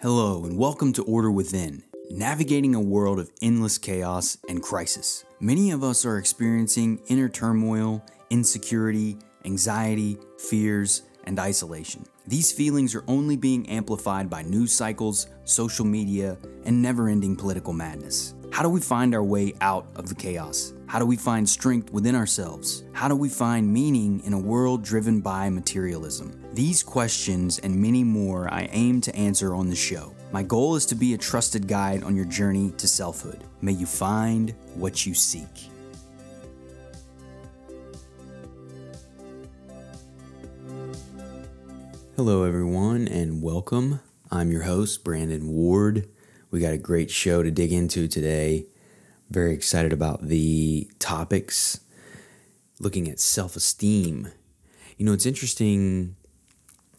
Hello, and welcome to Order Within, navigating a world of endless chaos and crisis. Many of us are experiencing inner turmoil, insecurity, anxiety, fears, and isolation. These feelings are only being amplified by news cycles, social media, and never-ending political madness. How do we find our way out of the chaos? How do we find strength within ourselves? How do we find meaning in a world driven by materialism? These questions and many more I aim to answer on the show. My goal is to be a trusted guide on your journey to selfhood. May you find what you seek. Hello everyone and welcome. I'm your host, Brandon Ward. We got a great show to dig into today. Very excited about the topics. Looking at self-esteem. You know, it's interesting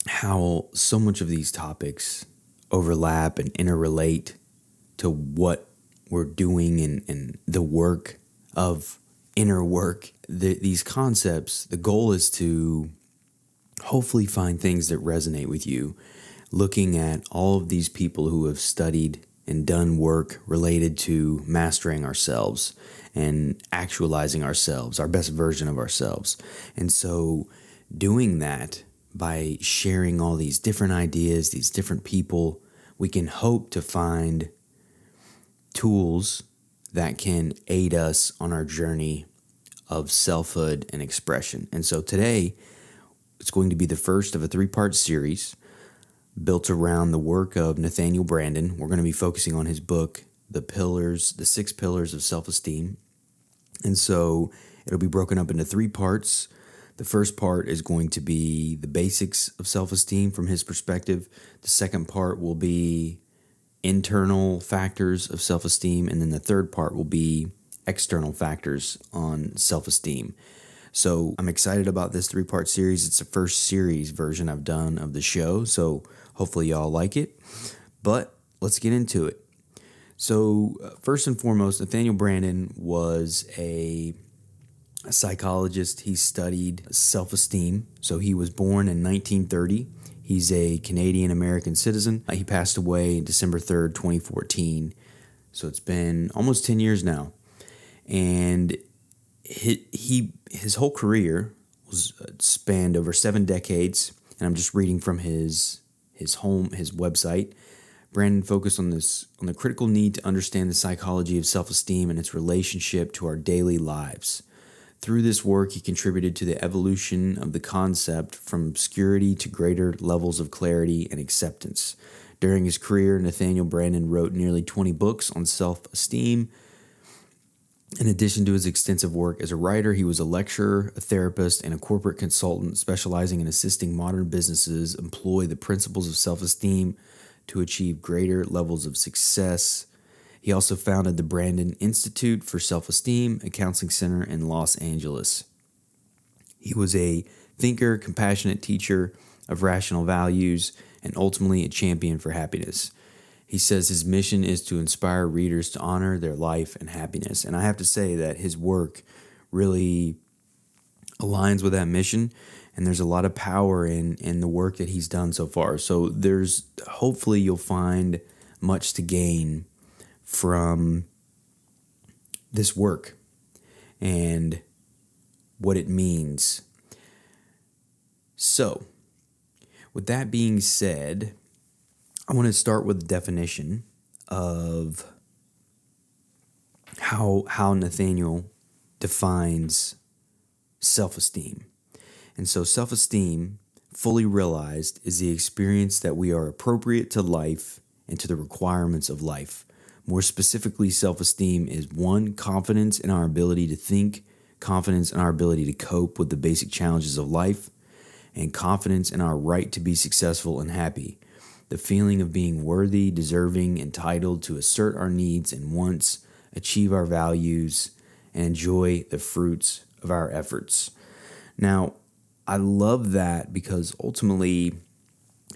how so much of these topics overlap and interrelate to what we're doing and the work of inner work. These concepts, the goal is to hopefully find things that resonate with you. Looking at all of these people who have studied and done work related to mastering ourselves and actualizing ourselves, our best version of ourselves. And so doing that by sharing all these different ideas, these different people, we can hope to find tools that can aid us on our journey of selfhood and expression. And so today, it's going to be the first of a 3-part series built around the work of Nathanial Branden. We're going to be focusing on his book, The 6 Pillars of Self-Esteem. And so it'll be broken up into 3 parts. The first part is going to be the basics of self-esteem from his perspective. The second part will be internal factors of self-esteem. And then the third part will be external factors on self-esteem. So I'm excited about this 3-part series. It's the first series version I've done of the show, so hopefully y'all like it. But let's get into it. So first and foremost, Nathanial Branden was a psychologist. He studied self-esteem. So he was born in 1930. He's a Canadian-American citizen. He passed away December 3rd, 2014. So it's been almost 10 years now. And his whole career was spanned over 7 decades, and I'm just reading from his website. Branden focused on the critical need to understand the psychology of self-esteem and its relationship to our daily lives. Through this work, he contributed to the evolution of the concept from obscurity to greater levels of clarity and acceptance. During his career, Nathanial Branden wrote nearly 20 books on self-esteem. In addition to his extensive work as a writer, he was a lecturer, a therapist, and a corporate consultant specializing in assisting modern businesses employ the principles of self-esteem to achieve greater levels of success. He also founded the Branden Institute for Self-Esteem, a counseling center in Los Angeles. He was a thinker, compassionate teacher of rational values, and ultimately a champion for happiness. He says his mission is to inspire readers to honor their life and happiness. And I have to say that his work really aligns with that mission. And there's a lot of power in the work that he's done so far. So hopefully you'll find much to gain from this work and what it means. So, with that being said, I want to start with the definition of how Nathaniel defines self-esteem. And so self-esteem, fully realized, is the experience that we are appropriate to life and to the requirements of life. More specifically, self-esteem is 1, confidence in our ability to think, confidence in our ability to cope with the basic challenges of life, and confidence in our right to be successful and happy. The feeling of being worthy, deserving, entitled to assert our needs and wants, achieve our values, and enjoy the fruits of our efforts. Now, I love that because ultimately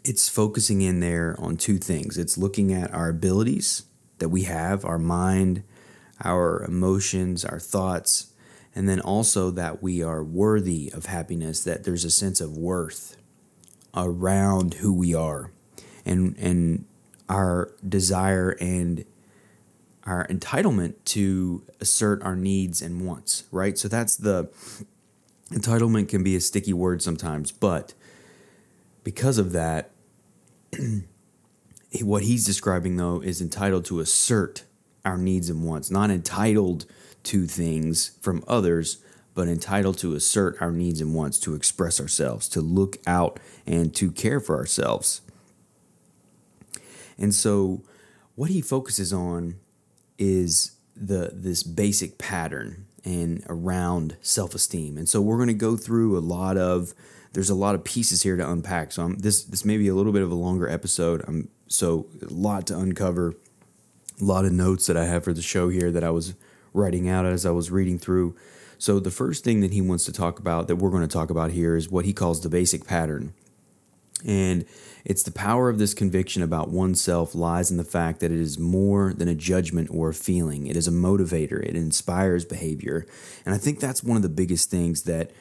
it's focusing in there on 2 things. It's looking at our abilities that we have, our mind, our emotions, our thoughts, and then also that we are worthy of happiness, that there's a sense of worth around who we are. And our desire and our entitlement to assert our needs and wants, right? So that's the entitlement can be a sticky word sometimes, but because of that, what he's describing though is entitled to assert our needs and wants, not entitled to things from others, but entitled to assert our needs and wants, to express ourselves, to look out and to care for ourselves. And so what he focuses on is this basic pattern and around self-esteem. And so we're going to go through there's a lot of pieces here to unpack. So this may be a little bit of a longer episode. So a lot to uncover, a lot of notes that I have for the show here that I was writing out as I was reading through. So the first thing that he wants to talk about, that we're going to talk about here, is what he calls the basic pattern. And it's the power of this conviction about oneself lies in the fact that it is more than a judgment or a feeling. It is a motivator. It inspires behavior. And I think that's one of the biggest things that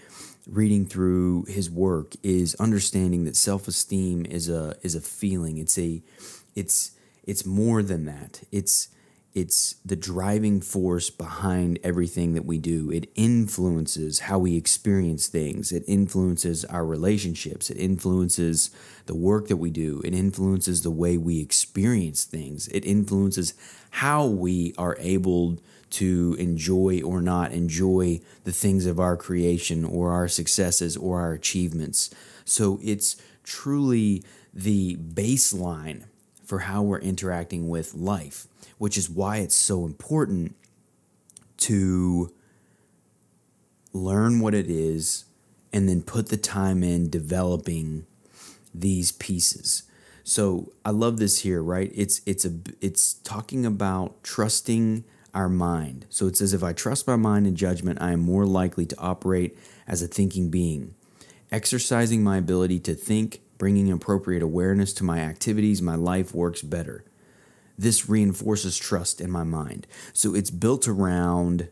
reading through his work is understanding that self-esteem is a feeling. It's more than that. It's the driving force behind everything that we do. It influences how we experience things. It influences our relationships. It influences the work that we do. It influences the way we experience things. It influences how we are able to enjoy or not enjoy the things of our creation or our successes or our achievements. So it's truly the baseline for how we're interacting with life, which is why it's so important to learn what it is and then put the time in developing these pieces. So I love this here, right? It's talking about trusting our mind. So it says, if I trust my mind and judgment, I am more likely to operate as a thinking being. Exercising my ability to think, bringing appropriate awareness to my activities, my life works better. This reinforces trust in my mind. So it's built around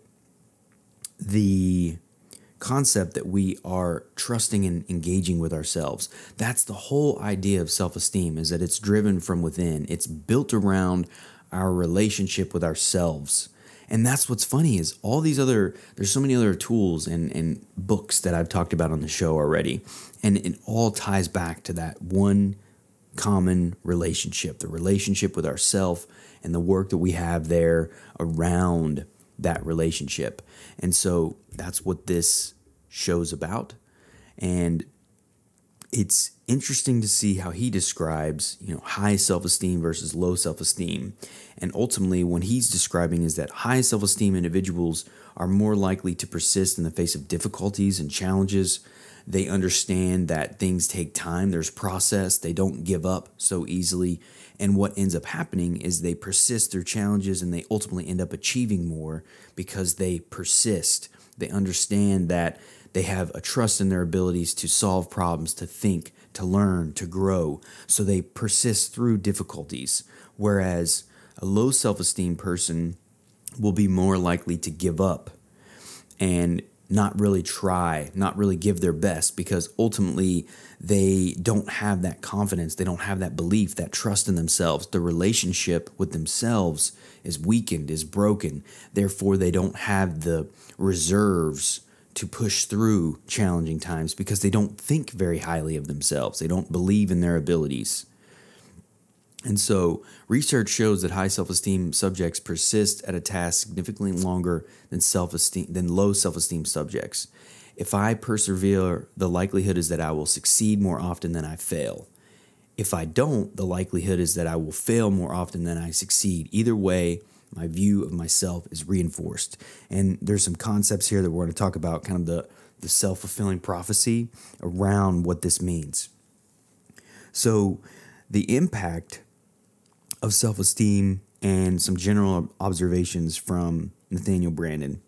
the concept that we are trusting and engaging with ourselves. That's the whole idea of self-esteem, is that it's driven from within. It's built around our relationship with ourselves. And that's what's funny is there's so many other tools and books that I've talked about on the show already. And it all ties back to that one common relationship, the relationship with ourself and the work that we have there around that relationship. And so that's what this show's about. And it's interesting to see how he describes, high self-esteem versus low self-esteem. And ultimately, what he's describing is that high self-esteem individuals are more likely to persist in the face of difficulties and challenges. They understand that things take time. There's process. They don't give up so easily. And what ends up happening is they persist through challenges and they ultimately end up achieving more because they persist. They understand that they have a trust in their abilities to solve problems, to think, to learn, to grow. So they persist through difficulties. Whereas a low self-esteem person will be more likely to give up and not really try, not really give their best, because ultimately they don't have that confidence. They don't have that belief, that trust in themselves. The relationship with themselves is weakened, is broken. Therefore, they don't have the reserves to push through challenging times because they don't think very highly of themselves. They don't believe in their abilities. And so research shows that high self-esteem subjects persist at a task significantly longer than low self-esteem subjects. If I persevere, the likelihood is that I will succeed more often than I fail. If I don't, the likelihood is that I will fail more often than I succeed. Either way, my view of myself is reinforced. And there's some concepts here that we're going to talk about, kind of the self-fulfilling prophecy around what this means. So the impact of self-esteem and some general observations from Nathanial Branden.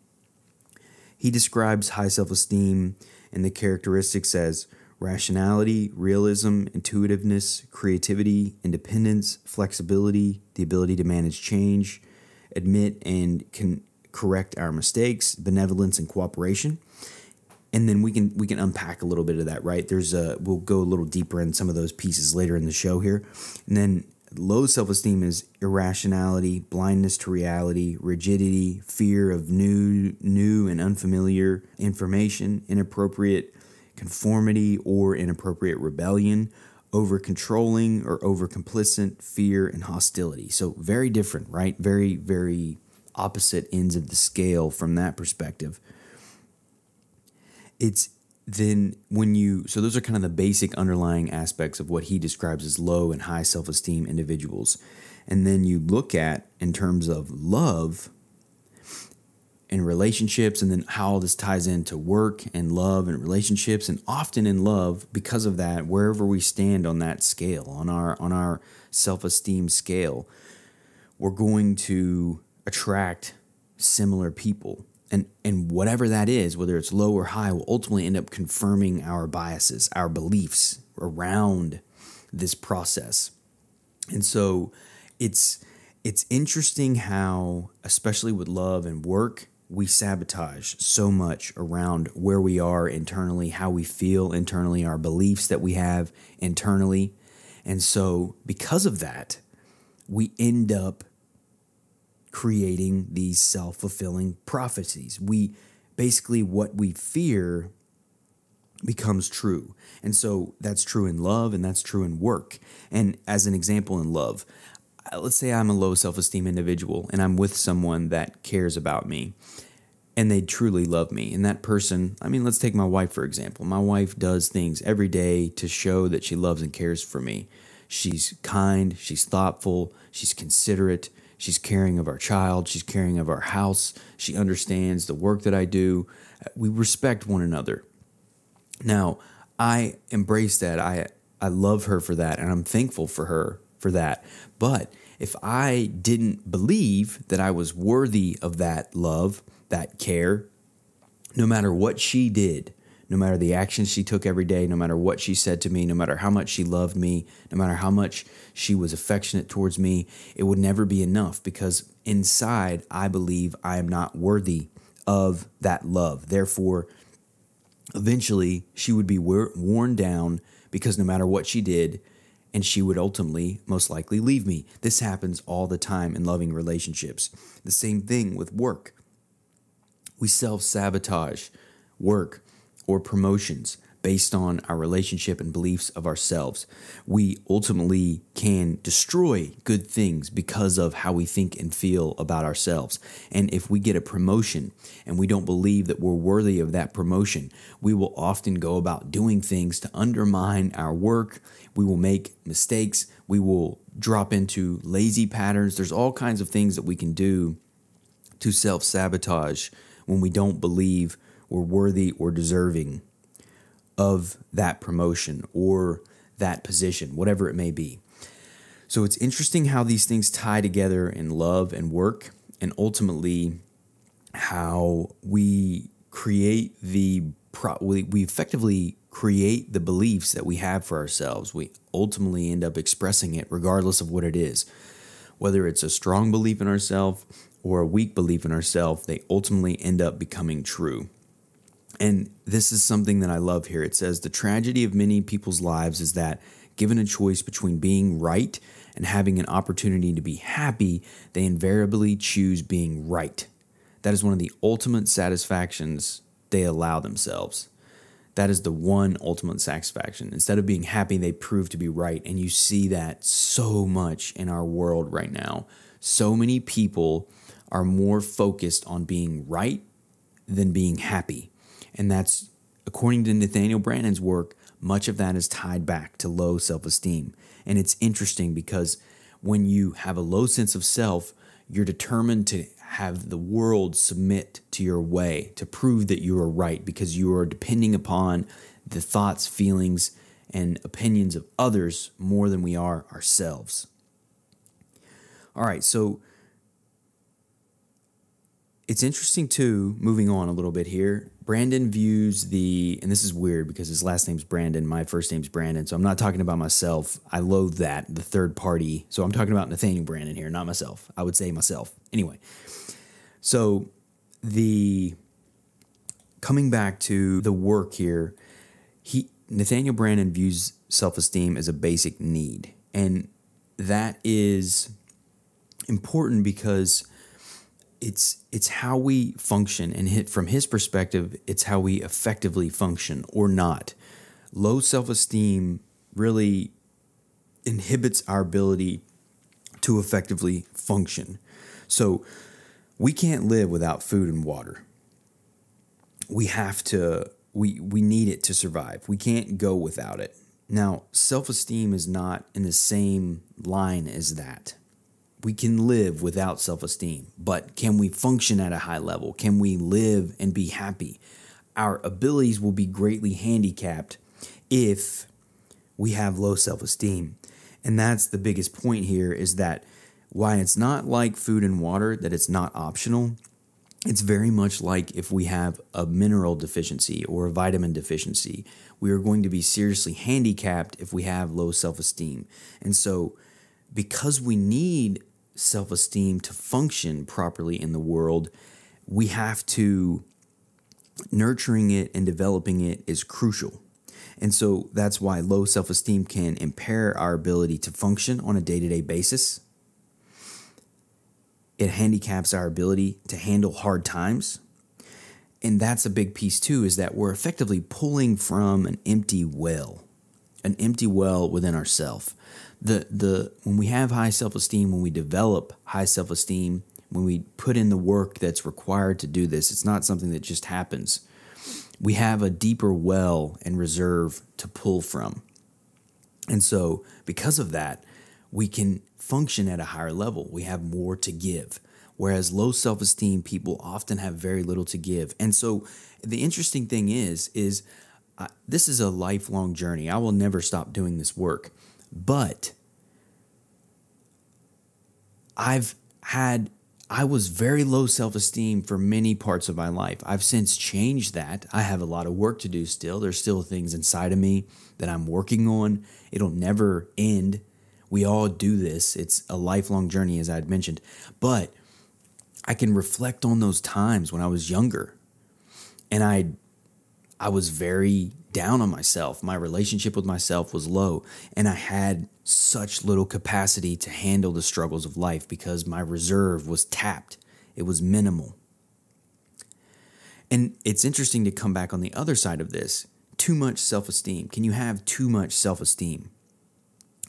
He describes high self-esteem and the characteristics as rationality, realism, intuitiveness, creativity, independence, flexibility, the ability to manage change, admit and can correct our mistakes, benevolence and cooperation. And then we can unpack a little bit of that, right? We'll go a little deeper in some of those pieces later in the show here. And then Low self-esteem is irrationality, blindness to reality, rigidity, fear of new and unfamiliar information, inappropriate conformity or inappropriate rebellion, over controlling or over complicit fear and hostility. So very different, right? Very, very opposite ends of the scale from that perspective. It's then so those are kind of the basic underlying aspects of what he describes as low and high self-esteem individuals. And then you look at, in terms of love and relationships, and then how this ties into work and love and relationships, and often in love, because of that, wherever we stand on that scale, on our self-esteem scale, we're going to attract similar people. And whatever that is, whether it's low or high, will ultimately end up confirming our biases, our beliefs around this process. And so it's interesting how, especially with love and work, we sabotage so much around where we are internally, how we feel internally, our beliefs that we have internally. And so because of that, we end up creating these self-fulfilling prophecies. Basically what we fear becomes true. And so that's true in love and that's true in work. And as an example, in love, let's say I'm a low self-esteem individual and I'm with someone that cares about me and they truly love me. And that person, let's take my wife, for example. My wife does things every day to show that she loves and cares for me. She's kind, she's thoughtful, she's considerate, she's caring of our child, she's caring of our house, she understands the work that I do. We respect one another. Now, I embrace that. I love her for that, and I'm thankful for her for that. But if I didn't believe that I was worthy of that love, that care, no matter what she did, no matter the actions she took every day, no matter what she said to me, no matter how much she loved me, no matter how much she was affectionate towards me, it would never be enough, because inside I believe I am not worthy of that love. Therefore, eventually she would be worn down, because no matter what she did, and she would ultimately most likely leave me. This happens all the time in loving relationships. The same thing with work. We self-sabotage work or promotions based on our relationship and beliefs of ourselves. We ultimately can destroy good things because of how we think and feel about ourselves. And if we get a promotion and we don't believe that we're worthy of that promotion, we will often go about doing things to undermine our work. We will make mistakes. We will drop into lazy patterns. There's all kinds of things that we can do to self-sabotage when we don't believe we're worthy or deserving of that promotion or that position, whatever it may be. So it's interesting how these things tie together in love and work, and ultimately how we create we effectively create the beliefs that we have for ourselves. We ultimately end up expressing it regardless of what it is. Whether it's a strong belief in ourselves or a weak belief in ourselves, they ultimately end up becoming true. And this is something that I love here. It says, the tragedy of many people's lives is that given a choice between being right and having an opportunity to be happy, they invariably choose being right. That is one of the ultimate satisfactions they allow themselves. That is the one ultimate satisfaction. Instead of being happy, they prove to be right. And you see that so much in our world right now. So many people are more focused on being right than being happy. And that's, according to Nathaniel Branden's work, much of that is tied back to low self-esteem. And it's interesting because when you have a low sense of self, you're determined to have the world submit to your way, to prove that you are right, because you are depending upon the thoughts, feelings, and opinions of others more than we are ourselves. All right, so it's interesting too, moving on a little bit here, Branden views and this is weird because his last name's Branden, my first name's Branden, so I'm not talking about myself. I loathe that, the third party. So I'm talking about Nathaniel Branden here, not myself. I would say myself. Anyway, so coming back to the work here, Nathaniel Branden views self-esteem as a basic need. And that is important because it's how we function, and from his perspective, it's how we effectively function or not. Low self-esteem really inhibits our ability to effectively function. So we can't live without food and water. We need it to survive. We can't go without it. Now, self-esteem is not in the same line as that. We can live without self-esteem, but can we function at a high level? Can we live and be happy? Our abilities will be greatly handicapped if we have low self-esteem. And that's the biggest point here, is that why it's not like food and water, that it's not optional. It's very much like if we have a mineral deficiency or a vitamin deficiency. We are going to be seriously handicapped if we have low self-esteem. And so because we need self-esteem to function properly in the world, we have to, nurturing it and developing it is crucial. And so that's why low self-esteem can impair our ability to function on a day-to-day basis. It handicaps our ability to handle hard times. And that's a big piece too, is that we're effectively pulling from an empty well within ourselves. When we have high self-esteem, when we develop high self-esteem, when we put in the work that's required to do this, it's not something that just happens. We have a deeper well and reserve to pull from. And so because of that, we can function at a higher level. We have more to give. Whereas low self-esteem people often have very little to give. And so the interesting thing is this is a lifelong journey. I will never stop doing this work. But I was very low self-esteem for many parts of my life. I've since changed that. I have a lot of work to do still. There's still things inside of me that I'm working on. It'll never end. We all do this. It's a lifelong journey, as I had mentioned. But I can reflect on those times when I was younger, and I was very down on myself. My relationship with myself was low, and I had such little capacity to handle the struggles of life because my reserve was tapped. It was minimal. And it's interesting to come back on the other side of this. Too much self-esteem. Can you have too much self-esteem?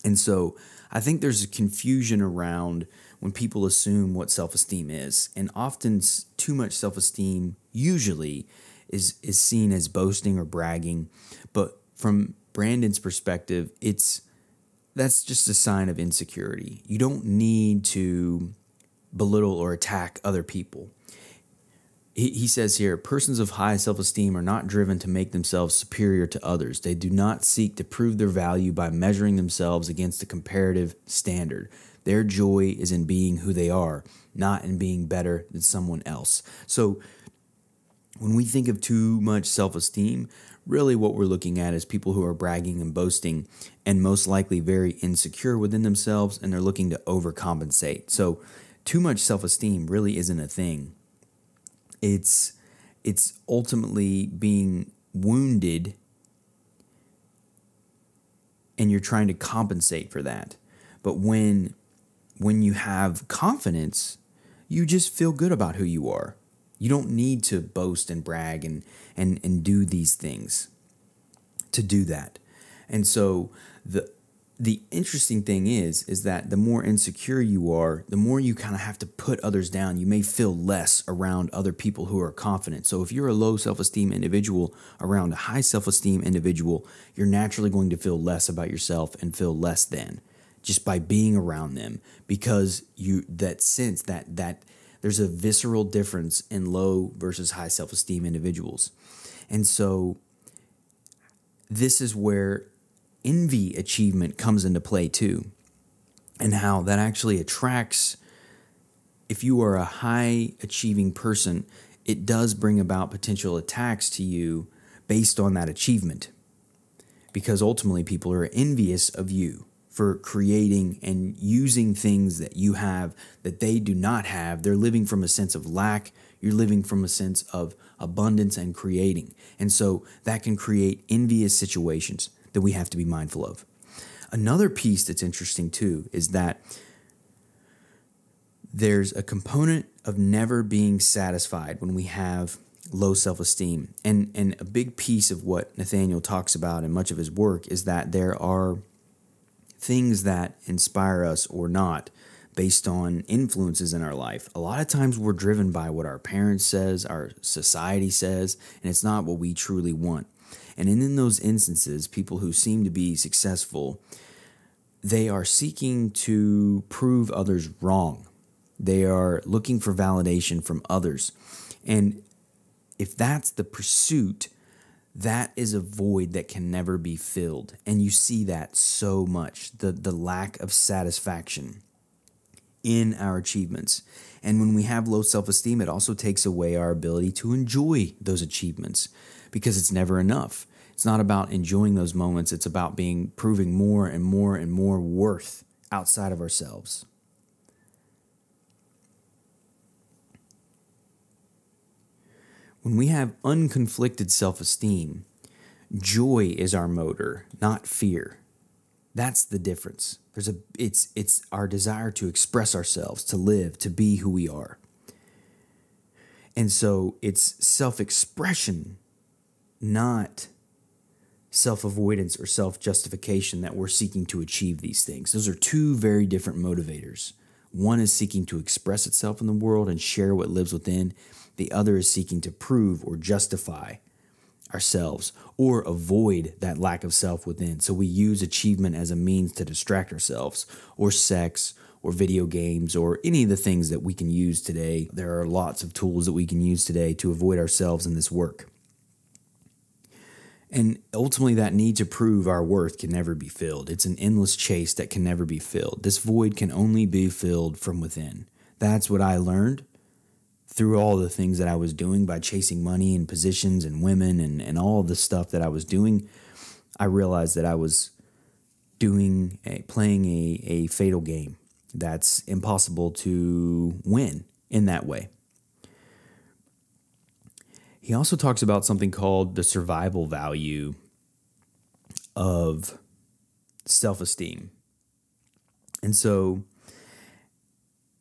And so I think there's a confusion around when people assume what self-esteem is. And often too much self-esteem usually is seen as boasting or bragging. But from Branden's perspective, that's just a sign of insecurity. You don't need to belittle or attack other people. He says here, persons of high self-esteem are not driven to make themselves superior to others. They do not seek to prove their value by measuring themselves against a comparative standard. Their joy is in being who they are, not in being better than someone else. So when we think of too much self-esteem, really what we're looking at is people who are bragging and boasting and most likely very insecure within themselves, and they're looking to overcompensate. So too much self-esteem really isn't a thing. It's ultimately being wounded, and you're trying to compensate for that. But when you have confidence, you just feel good about who you are. You don't need to boast and brag and do these things to do that. And so the interesting thing is that the more insecure you are, the more you kind of have to put others down. You may feel less around other people who are confident. So if you're a low self-esteem individual around a high self-esteem individual, you're naturally going to feel less about yourself and feel less than just by being around them, because that sense that there's a visceral difference in low versus high self-esteem individuals. And so this is where envy achievement comes into play too, and how that actually attracts. If you are a high achieving person, it does bring about potential attacks to you based on that achievement, because ultimately people are envious of you for creating and using things that you have that they do not have. They're living from a sense of lack. You're living from a sense of abundance and creating. And so that can create envious situations that we have to be mindful of. Another piece that's interesting too is that there's a component of never being satisfied when we have low self-esteem. And a big piece of what Nathaniel talks about in much of his work is that there are things that inspire us or not based on influences in our life. A lot of times we're driven by what our parents says, our society says, and it's not what we truly want. And in those instances, people who seem to be successful, they are seeking to prove others wrong. They are looking for validation from others. And if that's the pursuit, that is a void that can never be filled. And you see that so much, the lack of satisfaction in our achievements. And when we have low self-esteem, it also takes away our ability to enjoy those achievements because it's never enough. It's not about enjoying those moments. It's about proving more and more and more worth outside of ourselves. When we have unconflicted self-esteem, joy is our motor, not fear. That's the difference. It's our desire to express ourselves, to live, to be who we are. And so it's self-expression, not self-avoidance or self-justification that we're seeking to achieve these things. Those are two very different motivators. One is seeking to express itself in the world and share what lives within. The other is seeking to prove or justify ourselves or avoid that lack of self within. So we use achievement as a means to distract ourselves, or sex, or video games, or any of the things that we can use today. There are lots of tools that we can use today to avoid ourselves in this work. And ultimately, that need to prove our worth can never be filled. It's an endless chase that can never be filled. This void can only be filled from within. That's what I learned through all the things that I was doing by chasing money and positions and women and all of the stuff that I was doing. I realized that I was playing a fatal game that's impossible to win in that way. He also talks about something called the survival value of self-esteem. And so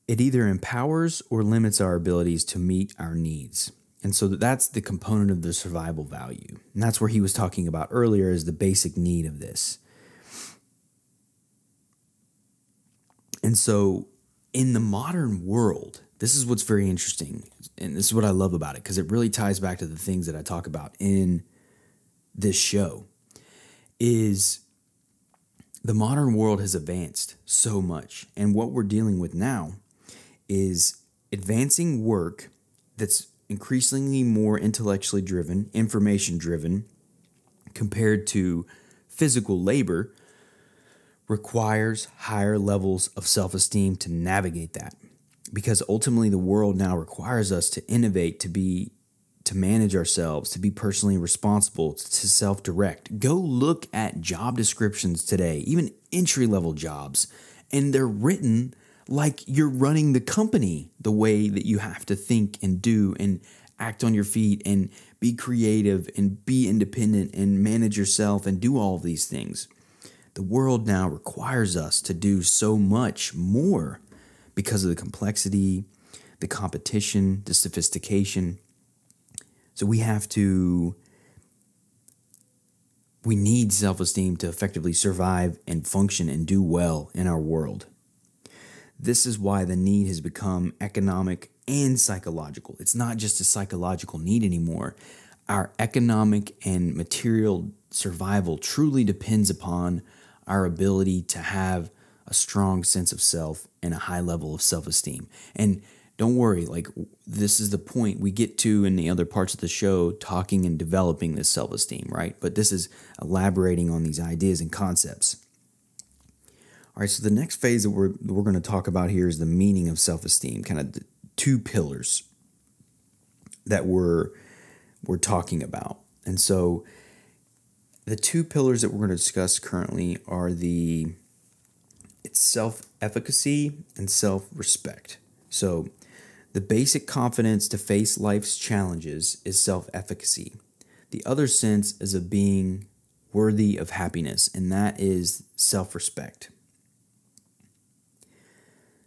it either empowers or limits our abilities to meet our needs. And so that's the component of the survival value. And that's where he was talking about earlier as the basic need of this. And so in the modern world, this is what's very interesting, and this is what I love about it, because it really ties back to the things that I talk about in this show, is the modern world has advanced so much. And what we're dealing with now is advancing work that's increasingly more intellectually driven, information driven, compared to physical labor, requires higher levels of self-esteem to navigate that. Because ultimately the world now requires us to innovate, to manage ourselves, to be personally responsible, to self-direct. Go look at job descriptions today, even entry-level jobs, and they're written like you're running the company, the way that you have to think and do and act on your feet and be creative and be independent and manage yourself and do all of these things. The world now requires us to do so much more because of the complexity, the competition, the sophistication. So we need self-esteem to effectively survive and function and do well in our world. This is why the need has become economic and psychological. It's not just a psychological need anymore. Our economic and material survival truly depends upon our ability to have a strong sense of self and a high level of self-esteem. And don't worry, this is the point we get to in the other parts of the show, talking and developing this self-esteem, right? But this is elaborating on these ideas and concepts. All right, so the next phase that we're going to talk about here is the meaning of self-esteem, kind of the two pillars that we're talking about. And so the two pillars that we're going to discuss currently are it's self-efficacy and self-respect. So the basic confidence to face life's challenges is self-efficacy. The other sense is of being worthy of happiness, and that is self-respect.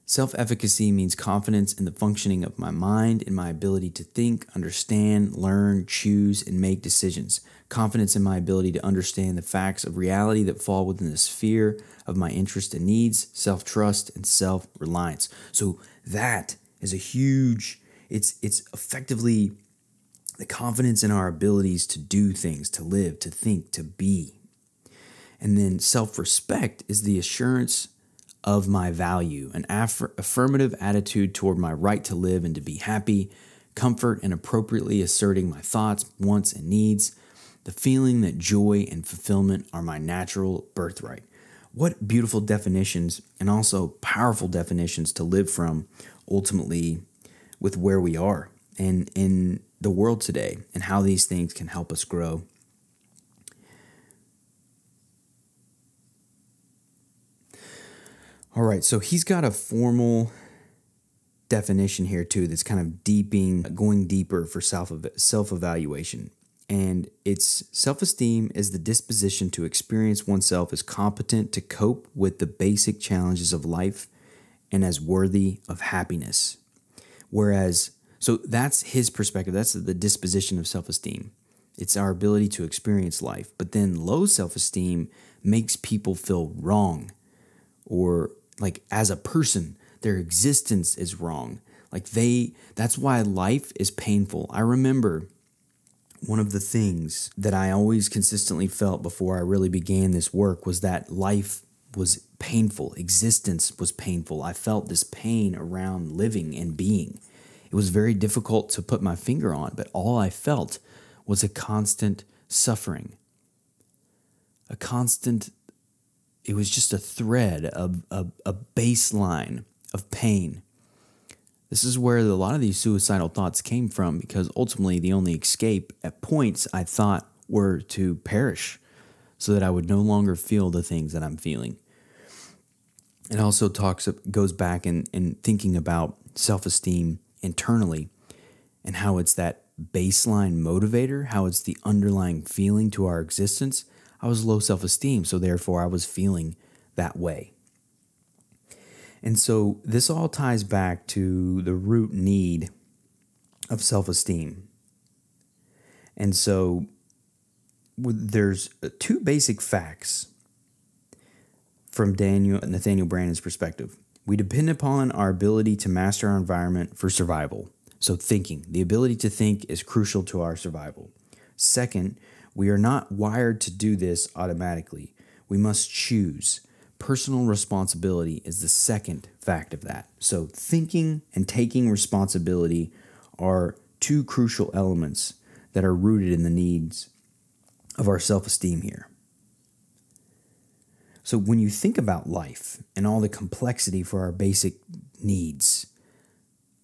Self-efficacy means confidence in the functioning of my mind, in my ability to think, understand, learn, choose, and make decisions. Confidence in my ability to understand the facts of reality that fall within the sphere of my interests and needs, self-trust, and self-reliance. So that is a huge, it's effectively the confidence in our abilities to do things, to live, to think, to be. And then self-respect is the assurance of my value, an affirmative attitude toward my right to live and to be happy, comfort in appropriately asserting my thoughts, wants, and needs, the feeling that joy and fulfillment are my natural birthright. What beautiful definitions, and also powerful definitions to live from ultimately with where we are and in the world today, and how these things can help us grow. All right, so he's got a formal definition here too that's kind of going deeper for self-evaluation. And it's self-esteem is the disposition to experience oneself as competent to cope with the basic challenges of life and as worthy of happiness. So that's his perspective. That's the disposition of self-esteem. It's our ability to experience life. But then low self-esteem makes people feel wrong, or like as a person, their existence is wrong. That's why life is painful. I remember one of the things that I always consistently felt before I really began this work was that life was painful. Existence was painful. I felt this pain around living and being. It was very difficult to put my finger on, but all I felt was a constant suffering. It was just a thread, a baseline of pain. This is where a lot of these suicidal thoughts came from, because ultimately the only escape at points I thought were to perish so that I would no longer feel the things that I'm feeling. It also goes back in thinking about self-esteem internally and how it's that baseline motivator, how it's the underlying feeling to our existence. I was low self-esteem, so therefore I was feeling that way. And so this all ties back to the root need of self-esteem. And so there's two basic facts from Nathaniel Branden's perspective. We depend upon our ability to master our environment for survival. So thinking, the ability to think is crucial to our survival. Second, we are not wired to do this automatically. We must choose. Personal responsibility is the second fact of that. So thinking and taking responsibility are two crucial elements that are rooted in the needs of our self-esteem here. So when you think about life and all the complexity for our basic needs,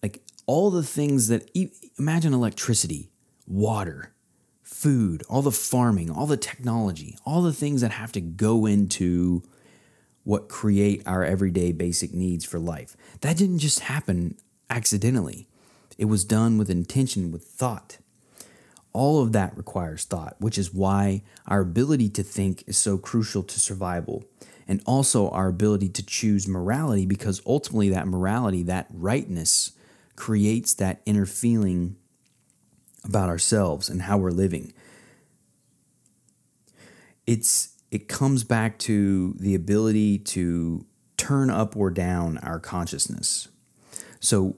like all the things that, imagine electricity, water, food, all the farming, all the technology, all the things that have to go into what create our everyday basic needs for life. That didn't just happen accidentally. It was done with intention, with thought. All of that requires thought, which is why our ability to think is so crucial to survival, and also our ability to choose morality, because ultimately that morality, that rightness, creates that inner feeling about ourselves and how we're living. It comes back to the ability to turn up or down our consciousness. So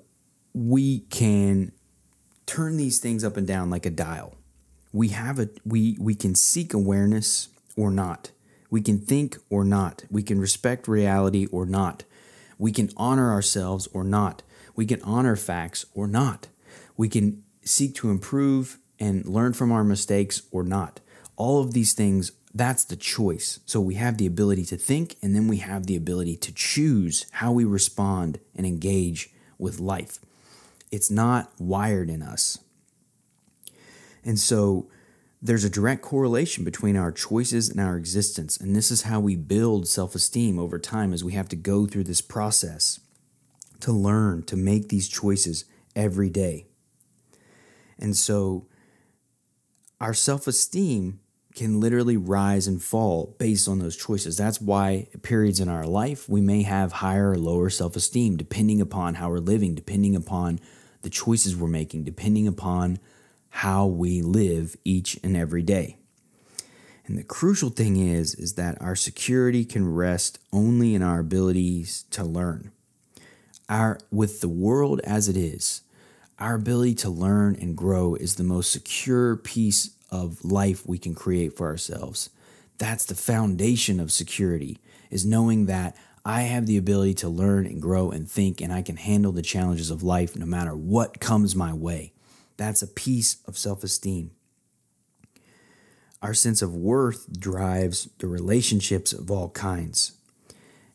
we can turn these things up and down like a dial. We can seek awareness or not. We can think or not. We can respect reality or not. We can honor ourselves or not. We can honor facts or not. We can seek to improve and learn from our mistakes or not. All of these things, that's the choice. So we have the ability to think, and then we have the ability to choose how we respond and engage with life. It's not wired in us. And so there's a direct correlation between our choices and our existence. And this is how we build self-esteem over time, as we have to go through this process to learn to make these choices every day. And so our self-esteem can literally rise and fall based on those choices. That's why periods in our life, we may have higher or lower self-esteem depending upon how we're living, depending upon the choices we're making, depending upon how we live each and every day. And the crucial thing is that our security can rest only in our abilities to learn. With the world as it is, our ability to learn and grow is the most secure piece of life we can create for ourselves. That's the foundation of security, is knowing that I have the ability to learn and grow and think, and I can handle the challenges of life no matter what comes my way. That's a piece of self-esteem. Our sense of worth drives the relationships of all kinds.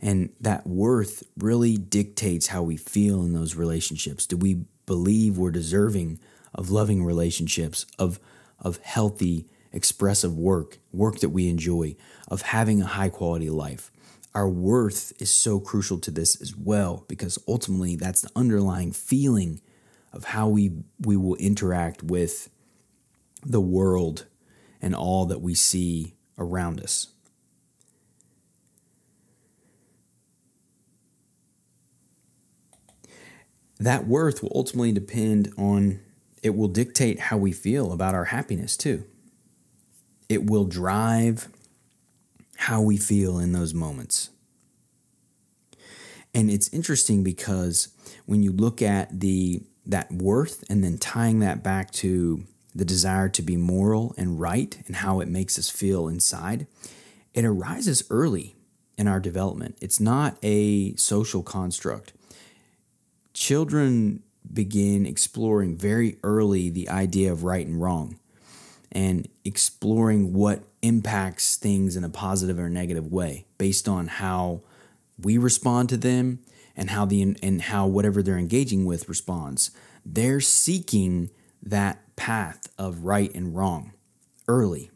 And that worth really dictates how we feel in those relationships. Do we believe we're deserving of loving relationships, of healthy, expressive work that we enjoy, of having a high quality life? Our worth is so crucial to this as well, because ultimately that's the underlying feeling of how we will interact with the world and all that we see around us. That worth will ultimately it will dictate how we feel about our happiness too. It will drive how we feel in those moments. And it's interesting because when you look at that worth and then tying that back to the desire to be moral and right and how it makes us feel inside, it arises early in our development. It's not a social construct. Children begin exploring very early the idea of right and wrong and exploring what impacts things in a positive or negative way based on how we respond to them and how whatever they're engaging with responds. They're seeking that path of right and wrong early.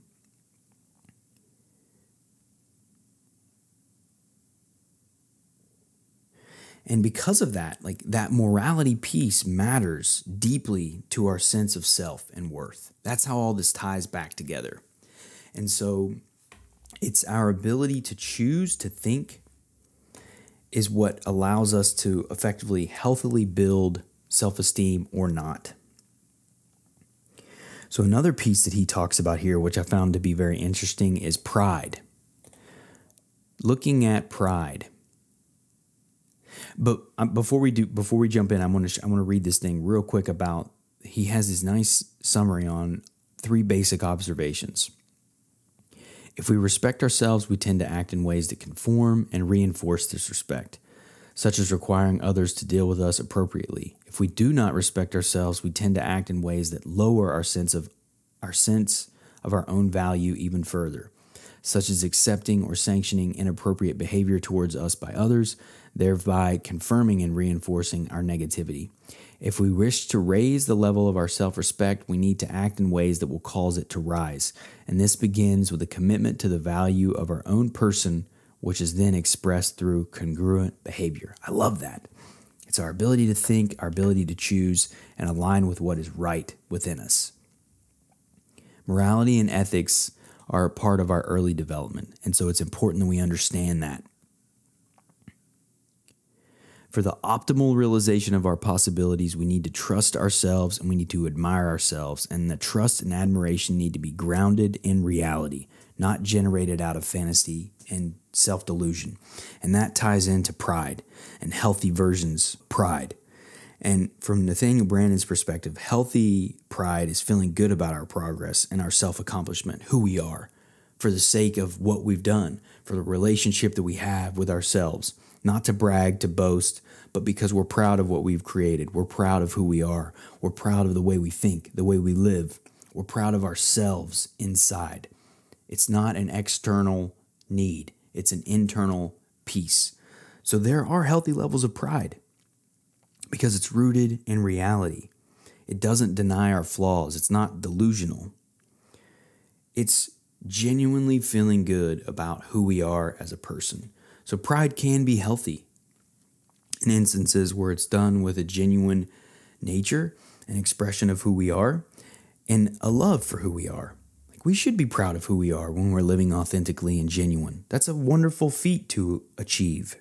And because of that, that morality piece matters deeply to our sense of self and worth. That's how all this ties back together. And so it's our ability to choose to think is what allows us to effectively, healthily build self-esteem or not. So another piece that he talks about here, which I found to be very interesting, is pride. Looking at pride. But before we jump in, I want to read this thing real quick about. He has this nice summary on 3 basic observations. If we respect ourselves, we tend to act in ways that conform and reinforce this respect, such as requiring others to deal with us appropriately. If we do not respect ourselves, we tend to act in ways that lower our sense of our own value even further, such as accepting or sanctioning inappropriate behavior towards us by others, thereby confirming and reinforcing our negativity. If we wish to raise the level of our self-respect, we need to act in ways that will cause it to rise. And this begins with a commitment to the value of our own person, which is then expressed through congruent behavior. I love that. It's our ability to think, our ability to choose, and align with what is right within us. Morality and ethics are a part of our early development, and so it's important that we understand that. For the optimal realization of our possibilities, we need to trust ourselves and we need to admire ourselves, and the trust and admiration need to be grounded in reality, not generated out of fantasy and self-delusion. And that ties into pride and healthy versions of pride. And from Nathanial Branden's perspective, healthy pride is feeling good about our progress and our self-accomplishment, who we are, for the sake of what we've done, for the relationship that we have with ourselves, not to brag, to boast, but because we're proud of what we've created. We're proud of who we are. We're proud of the way we think, the way we live. We're proud of ourselves inside. It's not an external need. It's an internal peace. So there are healthy levels of pride because it's rooted in reality. It doesn't deny our flaws. It's not delusional. It's genuinely feeling good about who we are as a person. So pride can be healthy in instances where it's done with a genuine nature, an expression of who we are, and a love for who we are. We should be proud of who we are when we're living authentically and genuine. That's a wonderful feat to achieve.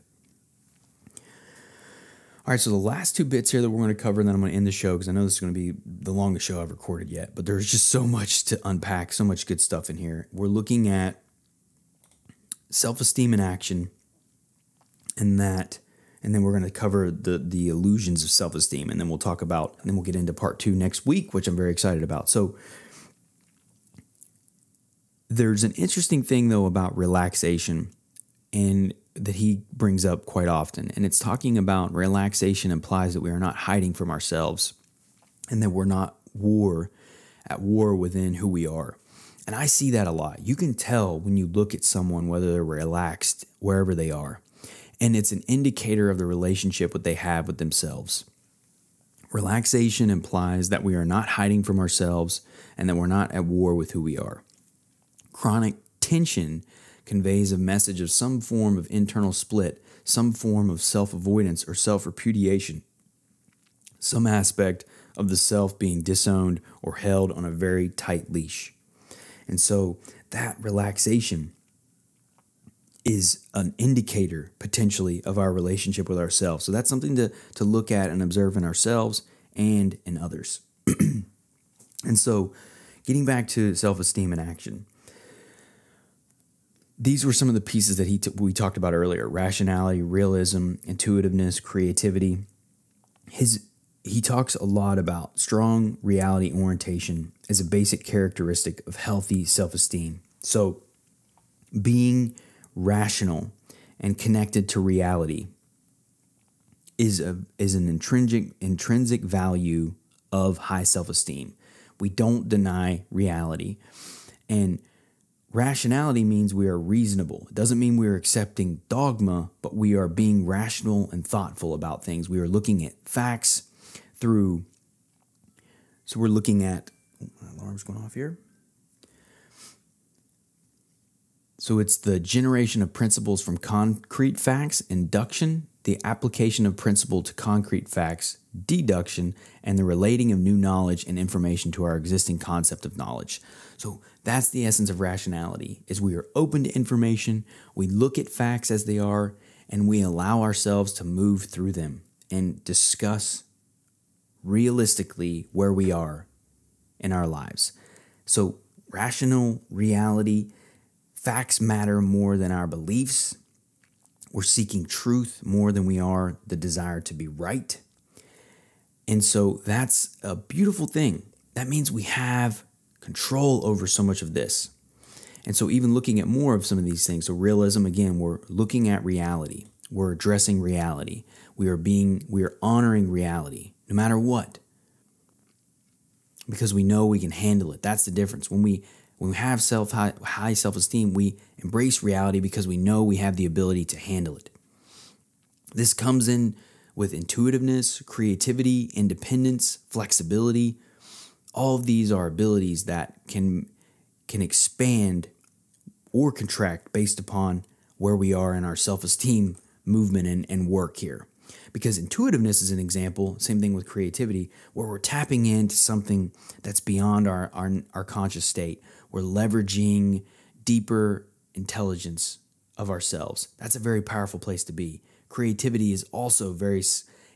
All right, so the last two bits here that we're going to cover, and then I'm going to end the show because I know this is going to be the longest show I've recorded yet, but there's just so much to unpack, so much good stuff in here. We're looking at self-esteem in action, and then we're going to cover the illusions of self-esteem, and then we'll get into part 2 next week, which I'm very excited about. So there's an interesting thing, though, about relaxation, and that he brings up quite often. And it's talking about relaxation implies that we are not hiding from ourselves and that we're not at war within who we are. And I see that a lot. You can tell when you look at someone whether they're relaxed wherever they are. And it's an indicator of the relationship that they have with themselves. Relaxation implies that we are not hiding from ourselves and that we're not at war with who we are. Chronic tension conveys a message of some form of internal split, some form of self-avoidance or self-repudiation, some aspect of the self being disowned or held on a very tight leash. And so that relaxation is an indicator potentially of our relationship with ourselves. So that's something to look at and observe in ourselves and in others. And so getting back to self-esteem in action, these were some of the pieces that we talked about earlier: rationality, realism, intuitiveness, creativity. He talks a lot about strong reality orientation as a basic characteristic of healthy self-esteem. So being rational and connected to reality is an intrinsic value of high self-esteem. We don't deny reality. And rationality means we are reasonable. It doesn't mean we're accepting dogma, but we are being rational and thoughtful about things. We are looking at facts through. So we're looking at, my alarm's going off here. So it's the generation of principles from concrete facts, induction, the application of principle to concrete facts, deduction, and the relating of new knowledge and information to our existing concept of knowledge. So that's the essence of rationality, is we are open to information, we look at facts as they are, and we allow ourselves to move through them and discuss realistically where we are in our lives. So rational reality, facts matter more than our beliefs. We're seeking truth more than we are the desire to be right. And so that's a beautiful thing. That means we have control over so much of this. And so even looking at more of some of these things, so realism, again, we're looking at reality. We're addressing reality. We are honoring reality, no matter what, because we know we can handle it. That's the difference. When we have high self-esteem, we embrace reality because we know we have the ability to handle it. This comes in with intuitiveness, creativity, independence, flexibility. All of these are abilities that can expand or contract based upon where we are in our self-esteem movement and work here. Because intuitiveness is an example, same thing with creativity, where we're tapping into something that's beyond our conscious state. We're leveraging deeper intelligence of ourselves. That's a very powerful place to be. Creativity is also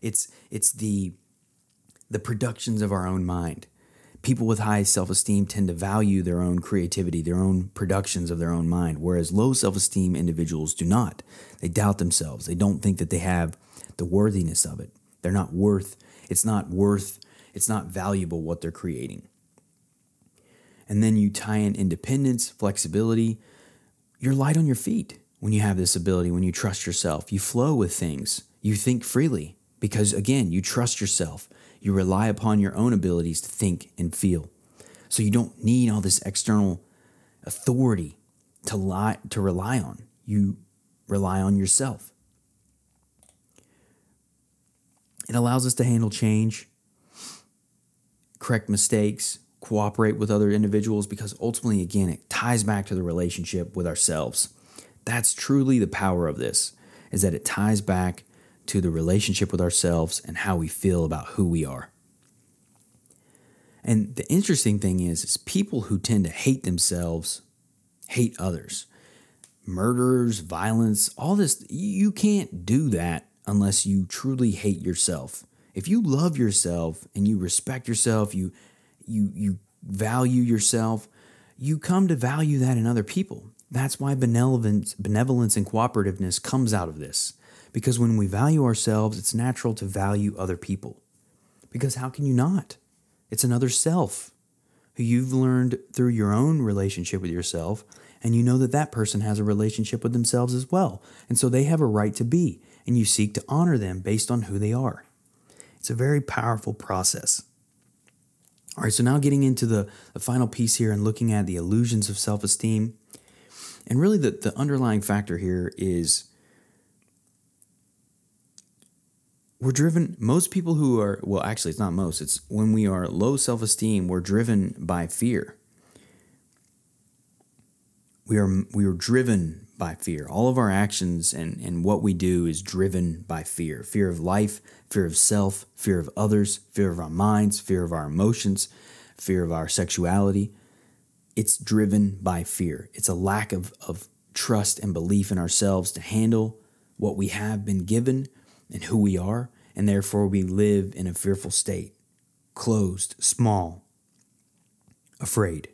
it's the productions of our own mind. People with high self-esteem tend to value their own creativity, their own productions of their own mind, whereas low self-esteem individuals do not. They doubt themselves. They don't think that they have the worthiness of it. They're not it's not valuable what they're creating. And then you tie in independence, flexibility. You're light on your feet when you have this ability, when you trust yourself. You flow with things. You think freely because, again, you trust yourself. You rely upon your own abilities to think and feel. So you don't need all this external authority to rely on. You rely on yourself. It allows us to handle change, correct mistakes, cooperate with other individuals, because ultimately, again, it ties back to the relationship with ourselves. That's truly the power of this, is that it ties back to the relationship with ourselves and how we feel about who we are. And the interesting thing is people who tend to hate themselves hate others. Murderers, violence, all this, you can't do that unless you truly hate yourself. If you love yourself and you respect yourself, you value yourself, you come to value that in other people. That's why benevolence and cooperativeness comes out of this. Because when we value ourselves, it's natural to value other people. Because how can you not? It's another self who you've learned through your own relationship with yourself, and you know that that person has a relationship with themselves as well. And so they have a right to be, and you seek to honor them based on who they are. It's a very powerful process. All right, so now getting into the final piece here and looking at the illusions of self-esteem. And really the underlying factor here is we're driven, most people who are, well, actually it's not most, it's when we are low self-esteem, we're driven by fear. We are driven by fear. All of our actions and what we do is driven by fear. Fear of life, fear of self, fear of others, fear of our minds, fear of our emotions, fear of our sexuality. It's driven by fear. It's a lack of trust and belief in ourselves to handle what we have been given and who we are, and therefore we live in a fearful state, closed, small, afraid.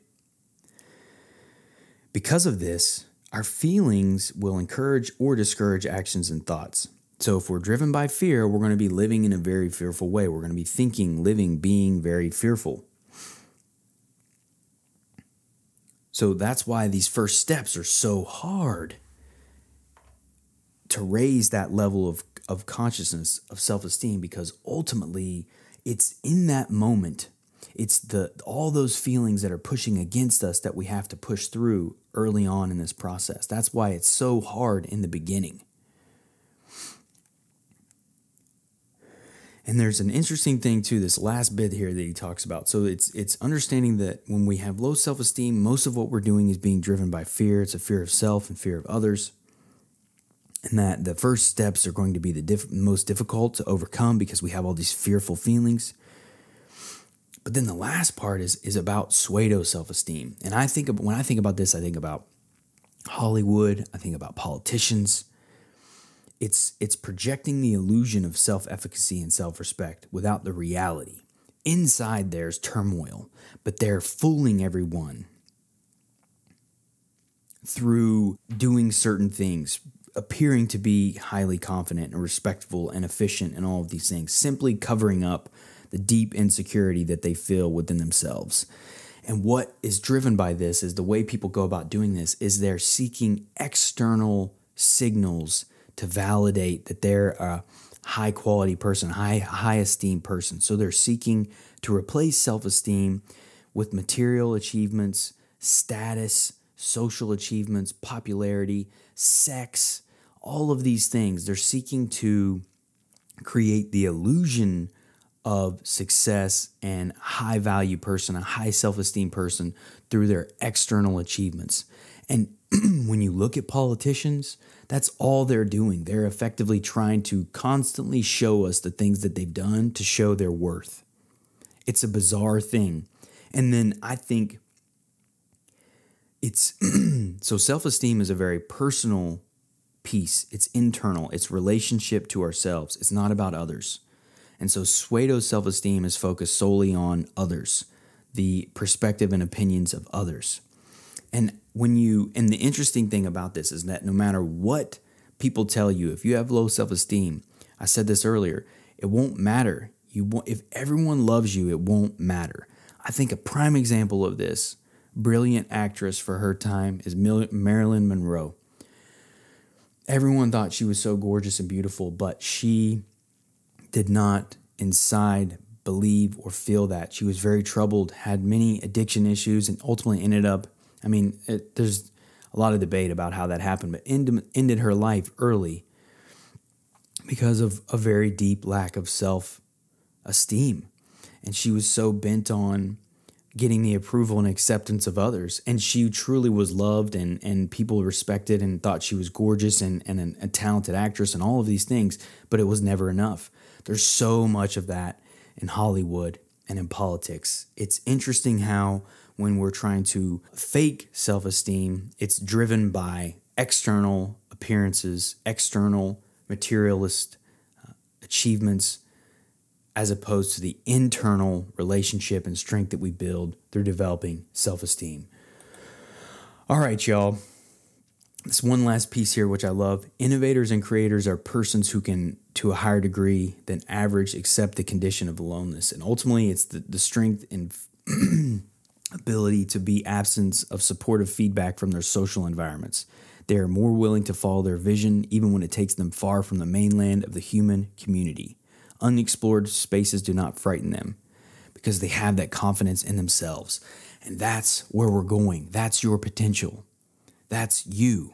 Because of this, our feelings will encourage or discourage actions and thoughts. So if we're driven by fear, we're going to be living in a very fearful way. We're going to be thinking, living, being very fearful. So that's why these first steps are so hard to raise that level of consciousness, of self-esteem, because ultimately it's in that moment, it's all those feelings that are pushing against us that we have to push through early on in this process. That's why it's so hard in the beginning. And there's an interesting thing too, this last bit here that he talks about. So it's understanding that when we have low self-esteem, most of what we're doing is being driven by fear. It's a fear of self and fear of others. And that the first steps are going to be the most difficult to overcome because we have all these fearful feelings. But then the last part is about pseudo self-esteem. And when I think about this, I think about Hollywood. I think about politicians. It's projecting the illusion of self-efficacy and self-respect without the reality. Inside there's turmoil, but they're fooling everyone through doing certain things, appearing to be highly confident and respectful and efficient and all of these things, simply covering up the deep insecurity that they feel within themselves. And what is driven by this is the way people go about doing this is they're seeking external signals to validate that they're a high quality person, high esteemed person. So they're seeking to replace self-esteem with material achievements, status, social achievements, popularity, sex, all of these things. They're seeking to create the illusion of success and high value person, a high self-esteem person through their external achievements. And when you look at politicians, that's all they're doing. They're effectively trying to constantly show us the things that they've done to show their worth. It's a bizarre thing. And then I think it's so self-esteem is a very personal piece. It's internal. It's relationship to ourselves. It's not about others. And so pseudo self-esteem is focused solely on others, the perspective and opinions of others. And the interesting thing about this is that no matter what people tell you, if you have low self-esteem, I said this earlier, it won't matter. If everyone loves you, it won't matter. I think a prime example of this, brilliant actress for her time, is Marilyn Monroe. Everyone thought she was so gorgeous and beautiful, but she did not inside believe or feel that. She was very troubled, had many addiction issues, and ultimately ended up, there's a lot of debate about how that happened, but ended her life early because of a very deep lack of self-esteem. And she was so bent on getting the approval and acceptance of others. And she truly was loved and people respected and thought she was gorgeous and a talented actress and all of these things, but it was never enough. There's so much of that in Hollywood and in politics. It's interesting how when we're trying to fake self-esteem, it's driven by external appearances, external materialist achievements, as opposed to the internal relationship and strength that we build through developing self-esteem. All right, y'all. This one last piece here, which I love. Innovators and creators are persons who can, to a higher degree than average, accept the condition of aloneness. And ultimately, it's the strength and ability to be absence of supportive feedback from their social environments. They are more willing to follow their vision, even when it takes them far from the mainland of the human community. Unexplored spaces do not frighten them because they have that confidence in themselves. And that's where we're going. That's your potential. That's you.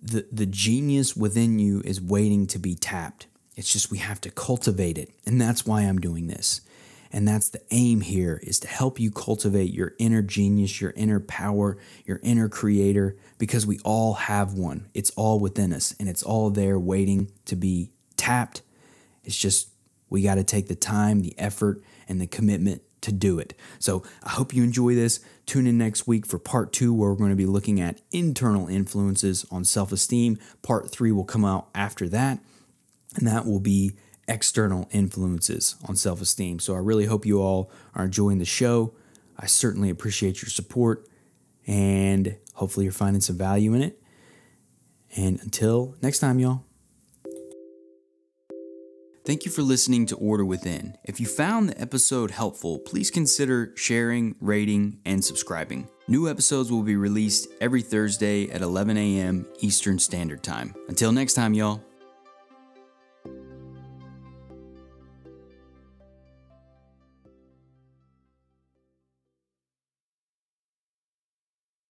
The genius within you is waiting to be tapped. It's just we have to cultivate it. And that's why I'm doing this. And that's the aim here, is to help you cultivate your inner genius, your inner power, your inner creator, because we all have one. It's all within us, and it's all there waiting to be tapped. It's just we got to take the time, the effort, and the commitment to do it. So I hope you enjoy this. Tune in next week for part 2, where we're going to be looking at internal influences on self-esteem. Part 3 will come out after that, and that will be external influences on self-esteem. So I really hope you all are enjoying the show. I certainly appreciate your support, and hopefully you're finding some value in it. And until next time, y'all. Thank you for listening to Order Within. If you found the episode helpful, please consider sharing, rating, and subscribing. New episodes will be released every Thursday at 11 a.m. Eastern Standard Time. Until next time, y'all.